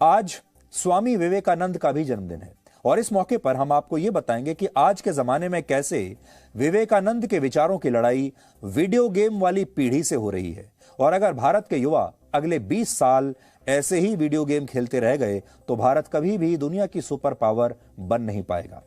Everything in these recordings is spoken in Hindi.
आज स्वामी विवेकानंद का भी जन्मदिन है और इस मौके पर हम आपको यह बताएंगे कि आज के जमाने में कैसे विवेकानंद के विचारों की लड़ाई वीडियो गेम वाली पीढ़ी से हो रही है। और अगर भारत के युवा अगले 20 साल ऐसे ही वीडियो गेम खेलते रह गए तो भारत कभी भी दुनिया की सुपर पावर बन नहीं पाएगा।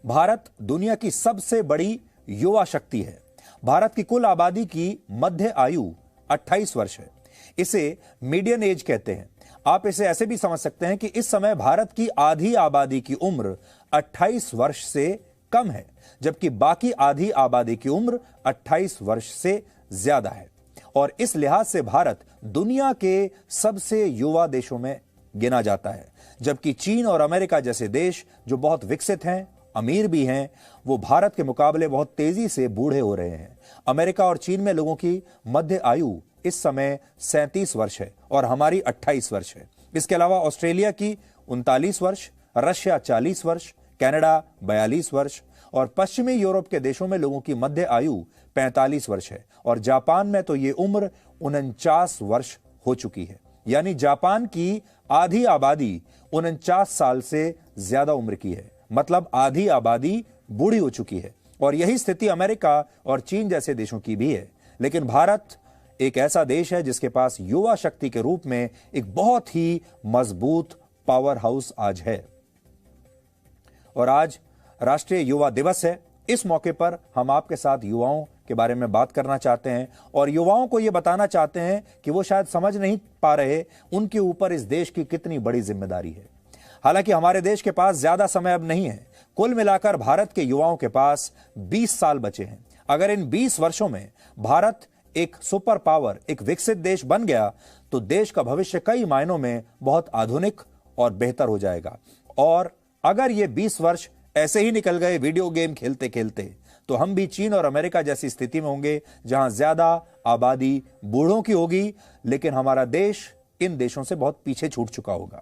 भारत दुनिया की सबसे बड़ी युवा शक्ति है। भारत की कुल आबादी की मध्य आयु 28 वर्ष है। इसे मीडियन एज कहते हैं। आप इसे ऐसे भी समझ सकते हैं कि इस समय भारत की आधी आबादी की उम्र 28 वर्ष से कम है, जबकि बाकी आधी आबादी की उम्र 28 वर्ष से ज्यादा है। और इस लिहाज से भारत दुनिया के सबसे युवा देशों में गिना जाता है, जबकि चीन और अमेरिका जैसे देश जो बहुत विकसित हैं, अमीर भी हैं, वो भारत के मुकाबले बहुत तेजी से बूढ़े हो रहे हैं। अमेरिका और चीन में लोगों की मध्य आयु इस समय 37 वर्ष है और हमारी 28 वर्ष है। इसके अलावा ऑस्ट्रेलिया की 39 वर्ष, रशिया 40 वर्ष, कनाडा 42 वर्ष और पश्चिमी यूरोप के देशों में लोगों की मध्य आयु 45 वर्ष है और जापान में तो ये उम्र 49 वर्ष हो चुकी है। यानी जापान की आधी आबादी 49 साल से ज्यादा उम्र की है, मतलब आधी आबादी बूढ़ी हो चुकी है। और यही स्थिति अमेरिका और चीन जैसे देशों की भी है। लेकिन भारत एक ऐसा देश है जिसके पास युवा शक्ति के रूप में एक बहुत ही मजबूत पावर हाउस आज है। और आज राष्ट्रीय युवा दिवस है। इस मौके पर हम आपके साथ युवाओं के बारे में बात करना चाहते हैं और युवाओं को यह बताना चाहते हैं कि वो शायद समझ नहीं पा रहे उनके ऊपर इस देश की कितनी बड़ी जिम्मेदारी है। हालांकि हमारे देश के पास ज्यादा समय अब नहीं है। कुल मिलाकर भारत के युवाओं के पास 20 साल बचे हैं। अगर इन 20 वर्षों में भारत एक सुपर पावर, एक विकसित देश बन गया तो देश का भविष्य कई मायनों में बहुत आधुनिक और बेहतर हो जाएगा। और अगर ये 20 वर्ष ऐसे ही निकल गए वीडियो गेम खेलते खेलते तो हम भी चीन और अमेरिका जैसी स्थिति में होंगे जहां ज्यादा आबादी बूढ़ों की होगी, लेकिन हमारा देश इन देशों से बहुत पीछे छूट चुका होगा।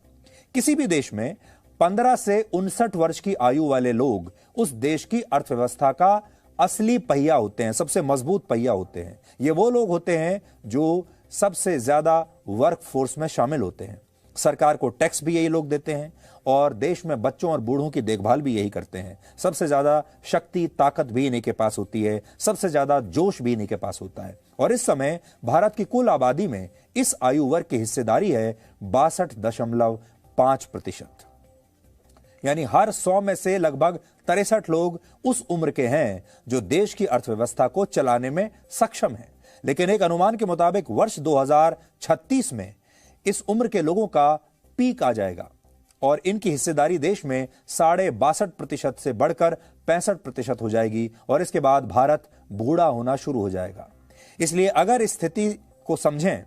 किसी भी देश में 15 से 59 वर्ष की आयु वाले लोग उस देश की अर्थव्यवस्था का असली पहिया होते हैं, सबसे मजबूत पहिया होते हैं। ये वो लोग होते हैं जो सबसे ज्यादा वर्क फोर्स में शामिल होते हैं। सरकार को टैक्स भी यही लोग देते हैं और देश में बच्चों और बूढ़ों की देखभाल भी यही करते हैं। सबसे ज्यादा शक्ति, ताकत भी इन्हीं के पास होती है, सबसे ज्यादा जोश भी इन्हीं के पास होता है। और इस समय भारत की कुल आबादी में इस आयु वर्ग की हिस्सेदारी है 62.5%। यानी हर 100 में से लगभग 63 लोग उस उम्र के हैं जो देश की अर्थव्यवस्था को चलाने में सक्षम हैं। लेकिन एक अनुमान के मुताबिक वर्ष 2036 में इस उम्र के लोगों का पीक आ जाएगा और इनकी हिस्सेदारी देश में 62.5% से बढ़कर 65% हो जाएगी और इसके बाद भारत बूढ़ा होना शुरू हो जाएगा। इसलिए अगर इस स्थिति को समझें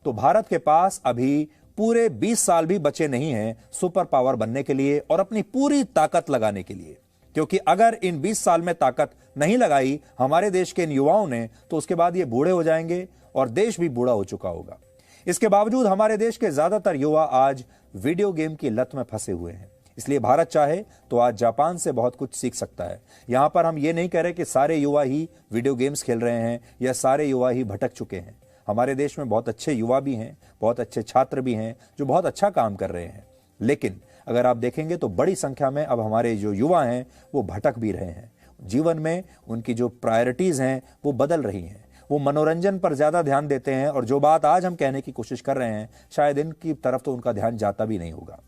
तो भारत के पास अभी पूरे 20 साल भी बचे नहीं हैं सुपर पावर बनने के लिए और अपनी पूरी ताकत लगाने के लिए। क्योंकि अगर इन 20 साल में ताकत नहीं लगाई हमारे देश के इन युवाओं ने तो उसके बाद ये बूढ़े हो जाएंगे और देश भी बूढ़ा हो चुका होगा। इसके बावजूद हमारे देश के ज्यादातर युवा आज वीडियो गेम की लत में फंसे हुए हैं। इसलिए भारत चाहे तो आज जापान से बहुत कुछ सीख सकता है। यहां पर हम ये नहीं कह रहे कि सारे युवा ही वीडियो गेम्स खेल रहे हैं या सारे युवा ही भटक चुके हैं। हमारे देश में बहुत अच्छे युवा भी हैं, बहुत अच्छे छात्र भी हैं जो बहुत अच्छा काम कर रहे हैं। लेकिन अगर आप देखेंगे तो बड़ी संख्या में अब हमारे जो युवा हैं वो भटक भी रहे हैं। जीवन में उनकी जो प्रायोरिटीज हैं वो बदल रही हैं। वो मनोरंजन पर ज्यादा ध्यान देते हैं और जो बात आज हम कहने की कोशिश कर रहे हैं शायद इनकी तरफ तो उनका ध्यान जाता भी नहीं होगा।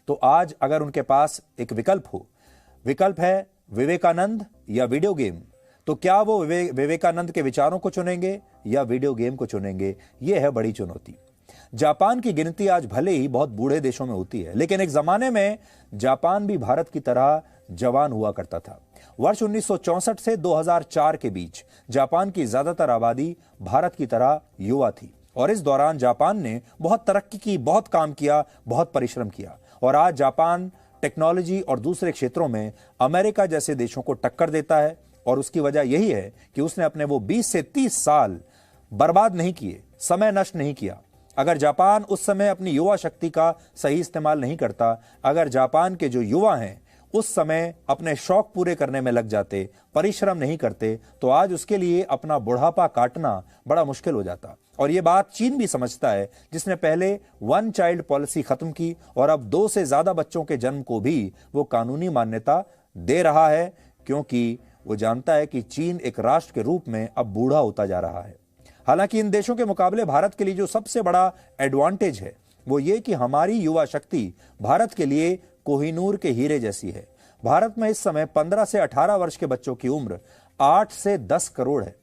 तो आज अगर उनके पास एक विकल्प हो, विकल्प है विवेकानंद या वीडियो गेम, तो क्या वो विवेकानंद के विचारों को चुनेंगे या वीडियो गेम को चुनेंगे? यह है बड़ी चुनौती। जापान की गिनती आज भले ही बहुत बूढ़े देशों में होती है, लेकिन एक जमाने में जापान भी भारत की तरह जवान हुआ करता था। वर्ष 1964 से 2004 के बीच जापान की ज्यादातर आबादी भारत की तरह युवा थी और इस दौरान जापान ने बहुत तरक्की की, बहुत काम किया, बहुत परिश्रम किया और आज जापान टेक्नोलॉजी और दूसरे क्षेत्रों में अमेरिका जैसे देशों को टक्कर देता है। और उसकी वजह यही है कि उसने अपने वो 20 से 30 साल बर्बाद नहीं किए, समय नष्ट नहीं किया। अगर जापान उस समय अपनी युवा शक्ति का सही इस्तेमाल नहीं करता, अगर जापान के जो युवा हैं उस समय अपने शौक पूरे करने में लग जाते, परिश्रम नहीं करते, तो आज उसके लिए अपना बुढ़ापा काटना बड़ा मुश्किल हो जाता और यह बात चीन भी समझता है, जिसने पहले वन चाइल्ड पॉलिसी खत्म की और अब 2 से ज्यादा बच्चों के जन्म को भी वो कानूनी मान्यता दे रहा है, क्योंकि वो जानता है कि चीन एक राष्ट्र के रूप में अब बूढ़ा होता जा रहा है। हालांकि इन देशों के मुकाबले भारत के लिए जो सबसे बड़ा एडवांटेज है वो ये कि हमारी युवा शक्ति भारत के लिए कोहिनूर के हीरे जैसी है। भारत में इस समय 15 से 18 वर्ष के बच्चों की उम्र 8 से 10 करोड़ है,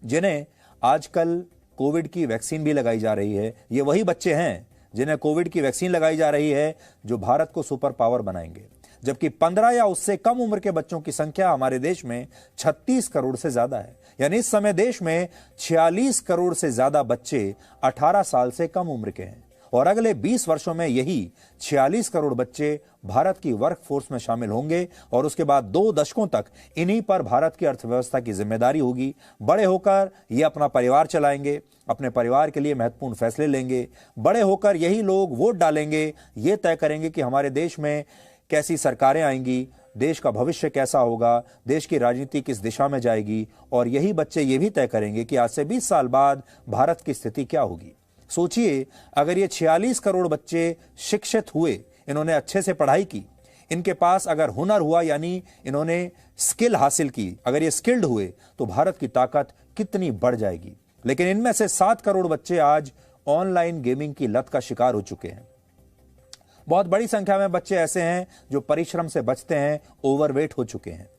जिन्हें आजकल कोविड की वैक्सीन भी लगाई जा रही है। ये वही बच्चे हैं जिन्हें कोविड की वैक्सीन लगाई जा रही है जो भारत को सुपर पावर बनाएंगे, जबकि 15 या उससे कम उम्र के बच्चों की संख्या हमारे देश में 36 करोड़ से ज्यादा है। यानी इस समय देश में 46 करोड़ से ज्यादा बच्चे 18 साल से कम उम्र के हैं और अगले 20 वर्षों में यही 46 करोड़ बच्चे भारत की वर्कफोर्स में शामिल होंगे और उसके बाद 2 दशकों तक इन्हीं पर भारत की अर्थव्यवस्था की जिम्मेदारी होगी। बड़े होकर ये अपना परिवार चलाएंगे, अपने परिवार के लिए महत्वपूर्ण फैसले लेंगे। बड़े होकर यही लोग वोट डालेंगे, ये तय करेंगे कि हमारे देश में कैसी सरकारें आएंगी, देश का भविष्य कैसा होगा, देश की राजनीति किस दिशा में जाएगी। और यही बच्चे ये भी तय करेंगे कि आज से 20 साल बाद भारत की स्थिति क्या होगी। सोचिए, अगर ये 46 करोड़ बच्चे शिक्षित हुए, इन्होंने अच्छे से पढ़ाई की, इनके पास अगर हुनर हुआ यानी इन्होंने स्किल हासिल की, अगर ये स्किल्ड हुए तो भारत की ताकत कितनी बढ़ जाएगी। लेकिन इनमें से 7 करोड़ बच्चे आज ऑनलाइन गेमिंग की लत का शिकार हो चुके हैं। बहुत बड़ी संख्या में बच्चे ऐसे हैं जो परिश्रम से बचते हैं, ओवरवेट हो चुके हैं।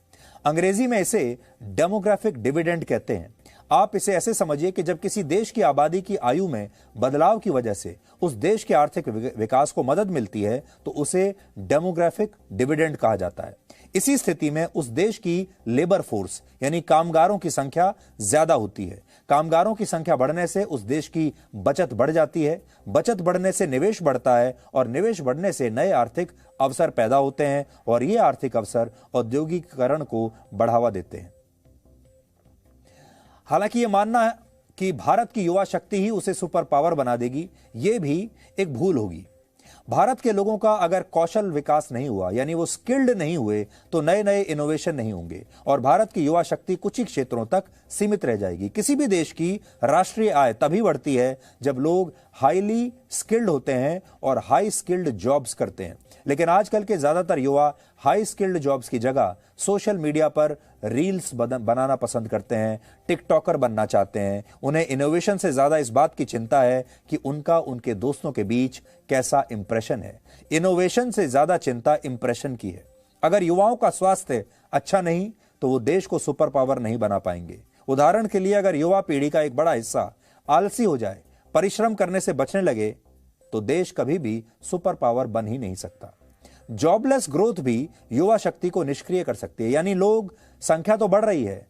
अंग्रेजी में इसे डेमोग्राफिक डिविडेंड कहते हैं। आप इसे ऐसे समझिए कि जब किसी देश की आबादी की आयु में बदलाव की वजह से उस देश के आर्थिक विकास को मदद मिलती है तो उसे डेमोग्राफिक डिविडेंड कहा जाता है। इसी स्थिति में उस देश की लेबर फोर्स यानी कामगारों की संख्या ज्यादा होती है। कामगारों की संख्या बढ़ने से उस देश की बचत बढ़ जाती है, बचत बढ़ने से निवेश बढ़ता है और निवेश बढ़ने से नए आर्थिक अवसर पैदा होते हैं और ये आर्थिक अवसर औद्योगिकीकरण को बढ़ावा देते हैं। हालांकि यह मानना है कि भारत की युवा शक्ति ही उसे सुपर पावर बना देगी, यह भी एक भूल होगी। भारत के लोगों का अगर कौशल विकास नहीं हुआ यानी वो स्किल्ड नहीं हुए तो नए नए इनोवेशन नहीं होंगे और भारत की युवा शक्ति कुछ ही क्षेत्रों तक सीमित रह जाएगी। किसी भी देश की राष्ट्रीय आय तभी बढ़ती है जब लोग हाईली स्किल्ड होते हैं और हाई स्किल्ड जॉब्स करते हैं। लेकिन आजकल के ज्यादातर युवा हाई स्किल्ड जॉब्स की जगह सोशल मीडिया पर रील्स बनाना पसंद करते हैं, टिकटॉकर बनना चाहते हैं। उन्हें इनोवेशन से ज्यादा इस बात की चिंता है कि उनका उनके दोस्तों के बीच कैसा इंप्रेशन है। इनोवेशन से ज्यादा चिंता इंप्रेशन की है। अगर युवाओं का स्वास्थ्य अच्छा नहीं तो वो देश को सुपर पावर नहीं बना पाएंगे। उदाहरण के लिए, अगर युवा पीढ़ी का एक बड़ा हिस्सा आलसी हो जाए, परिश्रम करने से बचने लगे तो देश कभी भी सुपर पावर बन ही नहीं सकता। जॉबलेस ग्रोथ भी युवा शक्ति को निष्क्रिय कर सकती है। यानी लोग संख्या तो बढ़ रही है,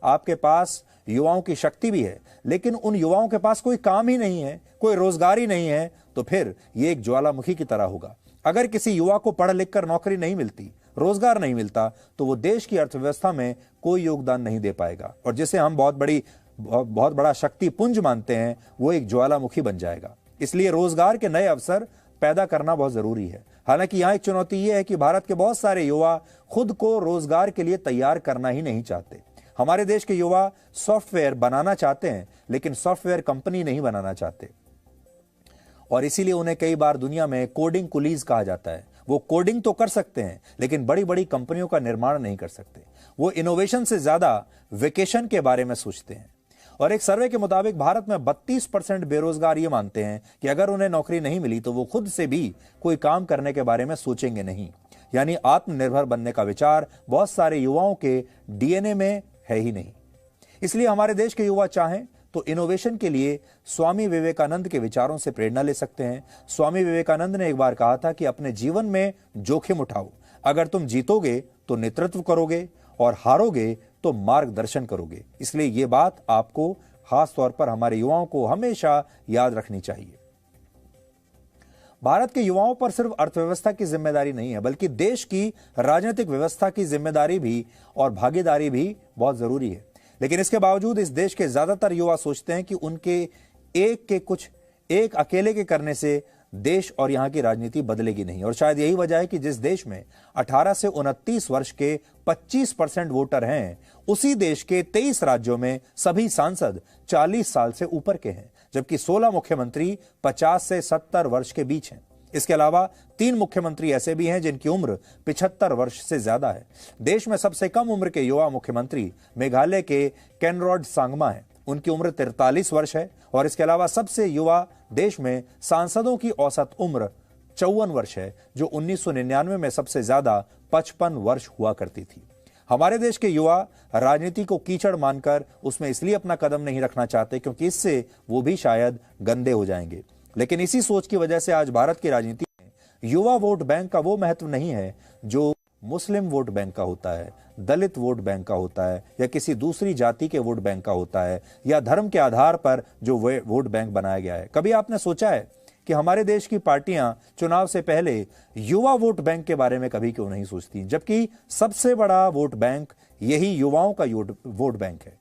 आपके पास युवाओं की शक्ति भी है, लेकिन उन युवाओं के पास कोई काम ही नहीं है, कोई रोजगार ही नहीं है, तो फिर ये एक ज्वालामुखी की तरह होगा। अगर किसी युवा को पढ़ लिख कर नौकरी नहीं मिलती, रोजगार नहीं मिलता, तो वो देश की अर्थव्यवस्था में कोई योगदान नहीं दे पाएगा और जिसे हम बहुत बड़ा शक्ति पुंज मानते हैं, वो एक ज्वालामुखी बन जाएगा। इसलिए रोजगार के नए अवसर पैदा करना बहुत जरूरी है। हालांकि यहां एक चुनौती यह है कि भारत के बहुत सारे युवा खुद को रोजगार के लिए तैयार करना ही नहीं चाहते। हमारे देश के युवा सॉफ्टवेयर बनाना चाहते हैं लेकिन सॉफ्टवेयर कंपनी नहीं बनाना चाहते और इसीलिए उन्हें कई बार दुनिया में कोडिंग कुलीज कहा जाता है। वो कोडिंग तो कर सकते हैं लेकिन बड़ी बड़ी कंपनियों का निर्माण नहीं कर सकते। वो इनोवेशन से ज्यादा वेकेशन के बारे में सोचते हैं। और एक सर्वे के मुताबिक भारत में 32% बेरोजगार ये मानते हैं कि अगर उन्हें नौकरी नहीं मिली तो वो खुद से भी कोई काम करने के बारे में सोचेंगे नहीं। यानी आत्मनिर्भर बनने का विचार बहुत सारे युवाओं के डीएनए में है ही नहीं। इसलिए हमारे देश के युवा चाहें तो इनोवेशन के लिए स्वामी विवेकानंद के विचारों से प्रेरणा ले सकते हैं। स्वामी विवेकानंद ने एक बार कहा था कि अपने जीवन में जोखिम उठाओ। अगर तुम जीतोगे तो नेतृत्व करोगे और हारोगे तो मार्गदर्शन करोगे। इसलिए यह बात आपको खास तौर पर हमारे युवाओं को हमेशा याद रखनी चाहिए। भारत के युवाओं पर सिर्फ अर्थव्यवस्था की जिम्मेदारी नहीं है बल्कि देश की राजनीतिक व्यवस्था की जिम्मेदारी भी और भागीदारी भी बहुत जरूरी है। लेकिन इसके बावजूद इस देश के ज्यादातर युवा सोचते हैं कि उनके एक अकेले के करने से देश और यहां की राजनीति बदलेगी नहीं। और शायद यही वजह है कि जिस देश में 18 से 29 वर्ष के 25% वोटर हैं, उसी देश के 23 राज्यों में सभी सांसद 40 साल से ऊपर के हैं, जबकि 16 मुख्यमंत्री 50 से 70 वर्ष के बीच हैं। इसके अलावा 3 मुख्यमंत्री ऐसे भी हैं जिनकी उम्र 75 वर्ष से ज्यादा है। देश में सबसे कम उम्र के युवा मुख्यमंत्री मेघालय के कोनराड सांगमा हैं। उनकी उम्र 43 वर्ष है। और इसके अलावा सबसे युवा देश में सांसदों की औसत उम्र 54 वर्ष है, जो 1999 में सबसे ज्यादा 55 वर्ष हुआ करती थी। हमारे देश के युवा राजनीति को कीचड़ मानकर उसमें इसलिए अपना कदम नहीं रखना चाहते क्योंकि इससे वो भी शायद गंदे हो जाएंगे। लेकिन इसी सोच की वजह से आज भारत की राजनीति में युवा वोट बैंक का वो महत्व नहीं है जो मुस्लिम वोट बैंक का होता है, दलित वोट बैंक का होता है, या किसी दूसरी जाति के वोट बैंक का होता है, या धर्म के आधार पर जो वोट बैंक बनाया गया है। कभी आपने सोचा है कि हमारे देश की पार्टियां चुनाव से पहले युवा वोट बैंक के बारे में कभी क्यों नहीं सोचती, जबकि सबसे बड़ा वोट बैंक यही युवाओं का वोट बैंक है।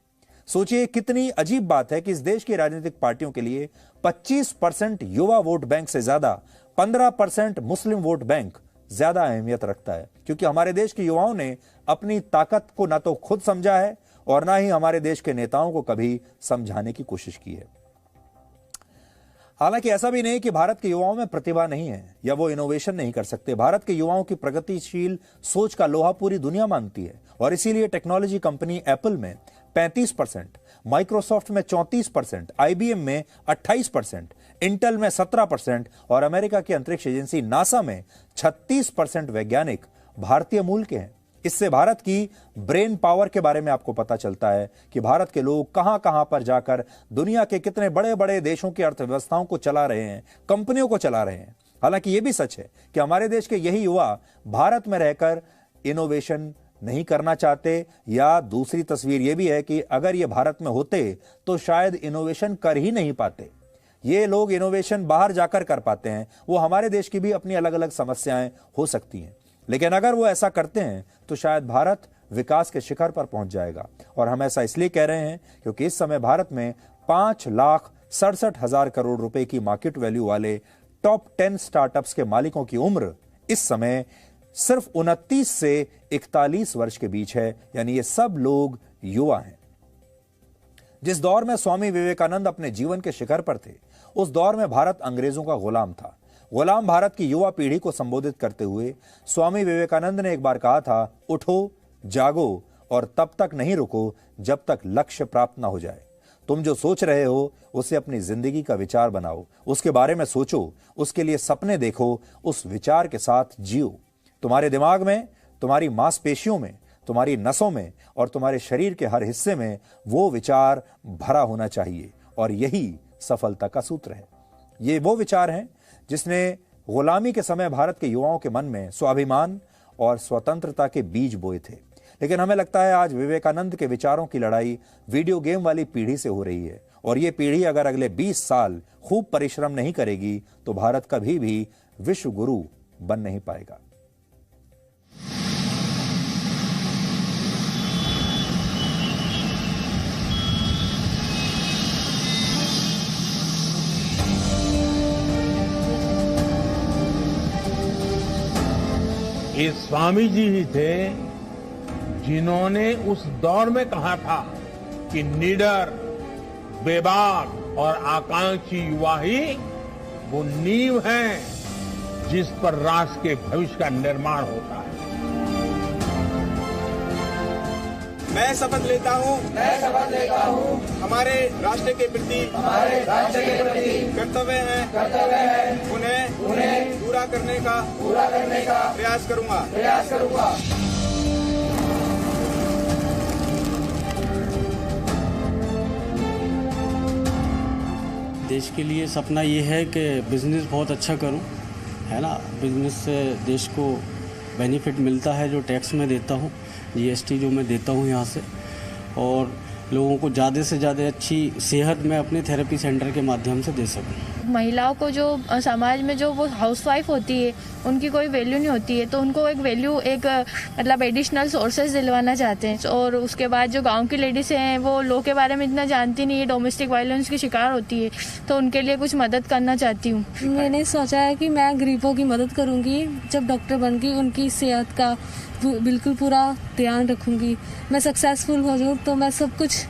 सोचिए कितनी अजीब बात है कि इस देश की राजनीतिक पार्टियों के लिए 25% युवा वोट बैंक से ज्यादा 15% मुस्लिम वोट बैंक ज्यादा अहमियत रखता है, क्योंकि हमारे देश के युवाओं ने अपनी ताकत को ना तो खुद समझा है और ना ही हमारे देश के नेताओं को कभी समझाने की कोशिश की है। हालांकि ऐसा भी नहीं कि भारत के युवाओं में प्रतिभा नहीं है या वो इनोवेशन नहीं कर सकते। भारत के युवाओं की प्रगतिशील सोच का लोहा पूरी दुनिया मानती है और इसीलिए टेक्नोलॉजी कंपनी एप्पल में 35%, माइक्रोसॉफ्ट में 34%, IBM में 28%, इंटेल में 17% और अमेरिका की अंतरिक्ष एजेंसी नासा में 36% वैज्ञानिक भारतीय मूल के हैं। इससे भारत की ब्रेन पावर के बारे में आपको पता चलता है कि भारत के लोग कहां कहां पर जाकर दुनिया के कितने बड़े बड़े देशों की अर्थव्यवस्थाओं को चला रहे हैं, कंपनियों को चला रहे हैं। हालांकि यह भी सच है कि हमारे देश के यही युवा भारत में रहकर इनोवेशन नहीं करना चाहते, या दूसरी तस्वीर यह भी है कि अगर ये भारत में होते तो शायद इनोवेशन कर ही नहीं पाते। ये लोग इनोवेशन बाहर जाकर कर पाते हैं। वो हमारे देश की भी अपनी अलग अलग समस्याएं हो सकती हैं, लेकिन अगर वो ऐसा करते हैं तो शायद भारत विकास के शिखर पर पहुंच जाएगा। और हम ऐसा इसलिए कह रहे हैं क्योंकि इस समय भारत में 5,67,000 करोड़ रुपए की मार्केट वैल्यू वाले टॉप 10 स्टार्टअप्स के मालिकों की उम्र इस समय सिर्फ 29 से 41 वर्ष के बीच है, यानी ये सब लोग युवा हैं। जिस दौर में स्वामी विवेकानंद अपने जीवन के शिखर पर थे, उस दौर में भारत अंग्रेजों का गुलाम था। गुलाम भारत की युवा पीढ़ी को संबोधित करते हुए स्वामी विवेकानंद ने एक बार कहा था, उठो, जागो और तब तक नहीं रुको जब तक लक्ष्य प्राप्त ना हो जाए। तुम जो सोच रहे हो उसे अपनी जिंदगी का विचार बनाओ, उसके बारे में सोचो, उसके लिए सपने देखो, उस विचार के साथ जियो। तुम्हारे दिमाग में, तुम्हारी मांसपेशियों में, तुम्हारी नसों में और तुम्हारे शरीर के हर हिस्से में वो विचार भरा होना चाहिए, और यही सफलता का सूत्र है। ये वो विचार हैं जिसने गुलामी के समय भारत के युवाओं के मन में स्वाभिमान और स्वतंत्रता के बीज बोए थे। लेकिन हमें लगता है आज विवेकानंद के विचारों की लड़ाई वीडियो गेम वाली पीढ़ी से हो रही है, और ये पीढ़ी अगर अगले 20 साल खूब परिश्रम नहीं करेगी तो भारत कभी भी विश्व गुरु बन नहीं पाएगा। ये स्वामी जी ही थे जिन्होंने उस दौर में कहा था कि निडर, बेबाक और आकांक्षी युवा ही वो नींव है जिस पर राष्ट्र के भविष्य का निर्माण होता है। मैं शपथ लेता हूँ हमारे राष्ट्र के प्रति कर्तव्य है उन्हें पूरा करने का प्रयास करूंगा। देश के लिए सपना ये है कि बिजनेस बहुत अच्छा करूं, है ना। बिजनेस से देश को बेनिफिट मिलता है जो टैक्स में देता हूं, GST जो मैं देता हूं यहाँ से, और लोगों को ज़्यादा से ज़्यादा अच्छी सेहत मैं अपने थेरेपी सेंटर के माध्यम से दे सकूं। महिलाओं को जो समाज में जो वो हाउसवाइफ होती है उनकी कोई वैल्यू नहीं होती है, तो उनको एक वैल्यू एक मतलब एडिशनल सोर्सेज दिलवाना चाहते हैं। और उसके बाद जो गांव की लेडीज़ हैं वो लॉ के बारे में इतना जानती नहीं है, डोमेस्टिक वायलेंस की शिकार होती है, तो उनके लिए कुछ मदद करना चाहती हूँ। मैंने सोचा है कि मैं गरीबों की मदद करूँगी, जब डॉक्टर बन गई उनकी सेहत का बिल्कुल पूरा ध्यान रखूँगी। मैं सक्सेसफुल हो जाऊँ तो मैं सब कुछ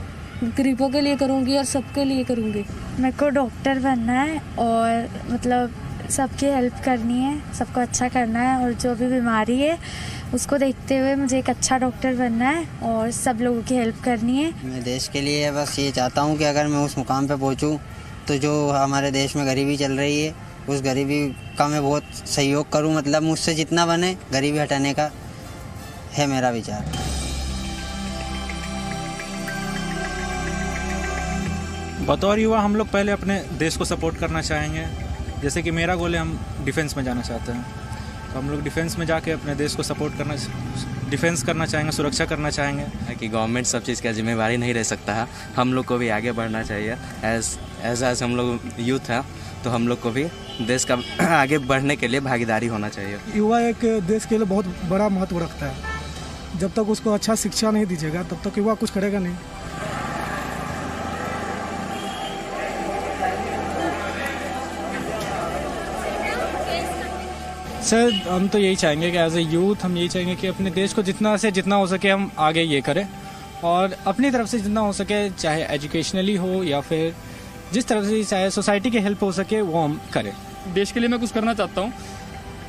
गरीबों के लिए करूँगी और सबके लिए करूँगी। मेरे को डॉक्टर बनना है और मतलब सबकी हेल्प करनी है, सबको अच्छा करना है, और जो भी बीमारी है उसको देखते हुए मुझे एक अच्छा डॉक्टर बनना है और सब लोगों की हेल्प करनी है। मैं देश के लिए बस ये चाहता हूँ कि अगर मैं उस मुकाम पे पहुँचूँ तो जो हमारे देश में गरीबी चल रही है उस गरीबी का मैं बहुत सहयोग करूँ, मतलब मुझसे जितना बने गरीबी हटाने का है मेरा विचार। बतौर युवा हम लोग पहले अपने देश को सपोर्ट करना चाहेंगे। जैसे कि मेरा गोल है, हम डिफेंस में जाना चाहते हैं, तो हम लोग डिफेंस में जाके अपने देश को सपोर्ट करना, डिफेंस करना चाहेंगे, सुरक्षा करना चाहेंगे। कि गवर्नमेंट सब चीज़ का जिम्मेवारी नहीं रह सकता है, हम लोग को भी आगे बढ़ना चाहिए। एज हम लोग यूथ हैं तो हम लोग को भी देश का आगे बढ़ने के लिए भागीदारी होना चाहिए। युवा एक देश के लिए बहुत बड़ा महत्व रखता है। जब तक उसको अच्छा शिक्षा नहीं दीजिएगा तब तक युवा कुछ करेगा नहीं। सर हम तो यही चाहेंगे कि एज ए यूथ हम यही चाहेंगे कि अपने देश को जितना से जितना हो सके हम आगे ये करें, और अपनी तरफ से जितना हो सके, चाहे एजुकेशनली हो या फिर जिस तरफ से चाहे सोसाइटी की हेल्प हो सके वो हम करें। देश के लिए मैं कुछ करना चाहता हूँ,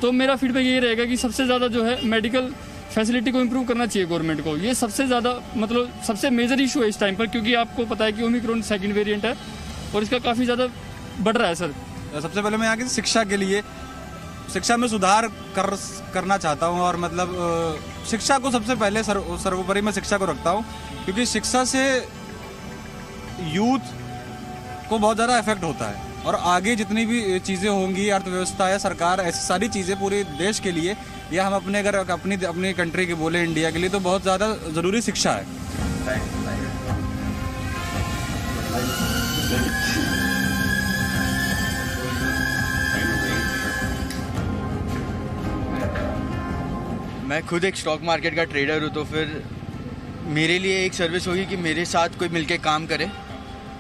तो मेरा फीडबैक यही रहेगा कि सबसे ज़्यादा जो है मेडिकल फैसिलिटी को इम्प्रूव करना चाहिए गवर्नमेंट को। ये सबसे ज़्यादा मतलब सबसे मेजर इशू है इस टाइम पर, क्योंकि आपको पता है कि ओमिक्रॉन सेकंड वेरिएंट है और इसका काफ़ी ज़्यादा बढ़ रहा है। सर सबसे पहले मैं यहाँ की शिक्षा के लिए, शिक्षा में सुधार करना चाहता हूँ, और मतलब शिक्षा को सबसे पहले सर्वोपरि मैं शिक्षा को रखता हूँ, क्योंकि शिक्षा से यूथ को बहुत ज़्यादा इफेक्ट होता है, और आगे जितनी भी चीज़ें होंगी, अर्थव्यवस्था है, सरकार, ऐसी सारी चीज़ें पूरे देश के लिए, या हम अपने अगर अपनी कंट्री के बोले इंडिया के लिए, तो बहुत ज़्यादा ज़रूरी शिक्षा है। मैं खुद एक स्टॉक मार्केट का ट्रेडर हूँ, तो फिर मेरे लिए एक सर्विस होगी कि मेरे साथ कोई मिलके काम करे,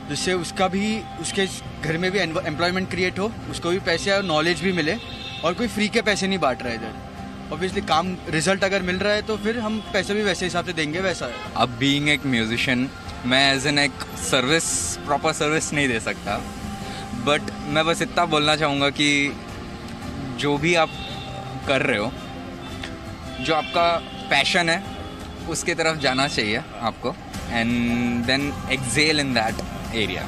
जिससे उसका भी, उसके घर में भी एम्प्लॉयमेंट क्रिएट हो, उसको भी पैसे और नॉलेज भी मिले, और कोई फ्री के पैसे नहीं बांट रहा है इधर। ऑब्वियसली काम रिजल्ट अगर मिल रहा है तो फिर हम पैसे भी वैसे हिसाब से देंगे, वैसा है। अब बीइंग एक म्यूजिशियन मैं एज एन एक सर्विस, प्रॉपर सर्विस नहीं दे सकता, बट मैं बस इतना बोलना चाहूँगा कि जो भी आप कर रहे हो, जो आपका पैशन है उसके तरफ जाना चाहिए आपको, and then excel in that area.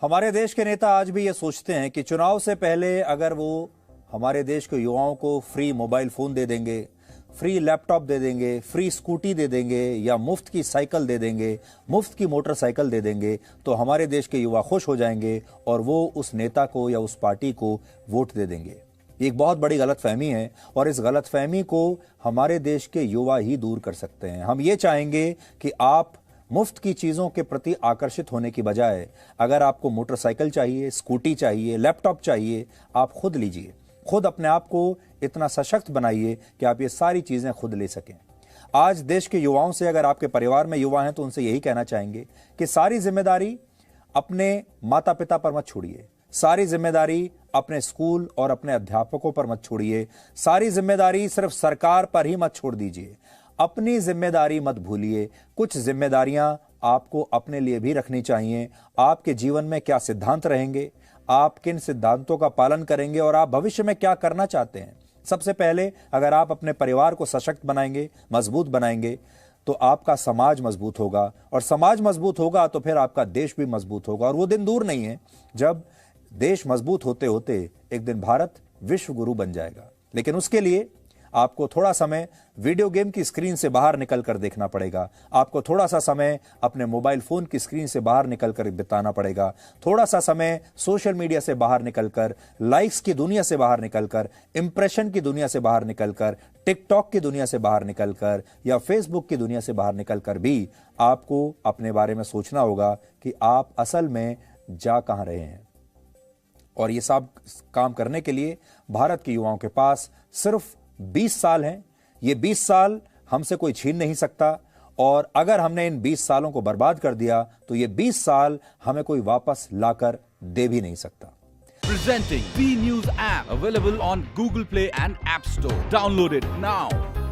हमारे देश के नेता आज भी ये सोचते हैं कि चुनाव से पहले अगर वो हमारे देश के युवाओं को फ्री मोबाइल फोन दे देंगे, फ्री लैपटॉप दे देंगे, फ्री स्कूटी दे देंगे, या मुफ्त की साइकिल दे देंगे, मुफ्त की मोटरसाइकिल दे देंगे, तो हमारे देश के युवा खुश हो जाएंगे और वो उस नेता को या उस पार्टी को वोट दे देंगे। ये एक बहुत बड़ी गलतफहमी है, और इस गलतफहमी को हमारे देश के युवा ही दूर कर सकते हैं। हम ये चाहेंगे कि आप मुफ्त की चीज़ों के प्रति आकर्षित होने की बजाय, अगर आपको मोटरसाइकिल चाहिए, स्कूटी चाहिए, लैपटॉप चाहिए, आप खुद लीजिए। खुद अपने आप को इतना सशक्त बनाइए कि आप ये सारी चीज़ें खुद ले सकें। आज देश के युवाओं से, अगर आपके परिवार में युवा हैं तो उनसे यही कहना चाहेंगे कि सारी जिम्मेदारी अपने माता पिता पर मत छोड़िए, सारी जिम्मेदारी अपने स्कूल और अपने अध्यापकों पर मत छोड़िए, सारी जिम्मेदारी सिर्फ सरकार पर ही मत छोड़ दीजिए। अपनी जिम्मेदारी मत भूलिए। कुछ जिम्मेदारियां आपको अपने लिए भी रखनी चाहिए। आपके जीवन में क्या सिद्धांत रहेंगे, आप किन सिद्धांतों का पालन करेंगे, और आप भविष्य में क्या करना चाहते हैं। सबसे पहले अगर आप अपने परिवार को सशक्त बनाएंगे, मजबूत बनाएंगे, तो आपका समाज मजबूत होगा, और समाज मजबूत होगा तो फिर आपका देश भी मजबूत होगा। और वो दिन दूर नहीं है जब देश मजबूत होते होते एक दिन भारत विश्व गुरु बन जाएगा। लेकिन उसके लिए आपको थोड़ा समय वीडियो गेम की स्क्रीन से बाहर निकलकर देखना पड़ेगा, आपको थोड़ा सा समय अपने मोबाइल फोन की स्क्रीन से बाहर निकलकर बिताना पड़ेगा, थोड़ा सा समय सोशल मीडिया से बाहर निकलकर, लाइक्स की दुनिया से बाहर निकलकर, इंप्रेशन की दुनिया से बाहर निकलकर, टिकटॉक की दुनिया से बाहर निकलकर या फेसबुक की दुनिया से बाहर निकलकर भी आपको अपने बारे में सोचना होगा कि आप असल में जा कहां रहे हैं। और ये सब काम करने के लिए भारत के युवाओं के पास सिर्फ 20 साल हैं। ये 20 साल हमसे कोई छीन नहीं सकता, और अगर हमने इन 20 सालों को बर्बाद कर दिया तो ये 20 साल हमें कोई वापस लाकर दे भी नहीं सकता। Presenting B News app, available on Google Play and App Store. Download it now.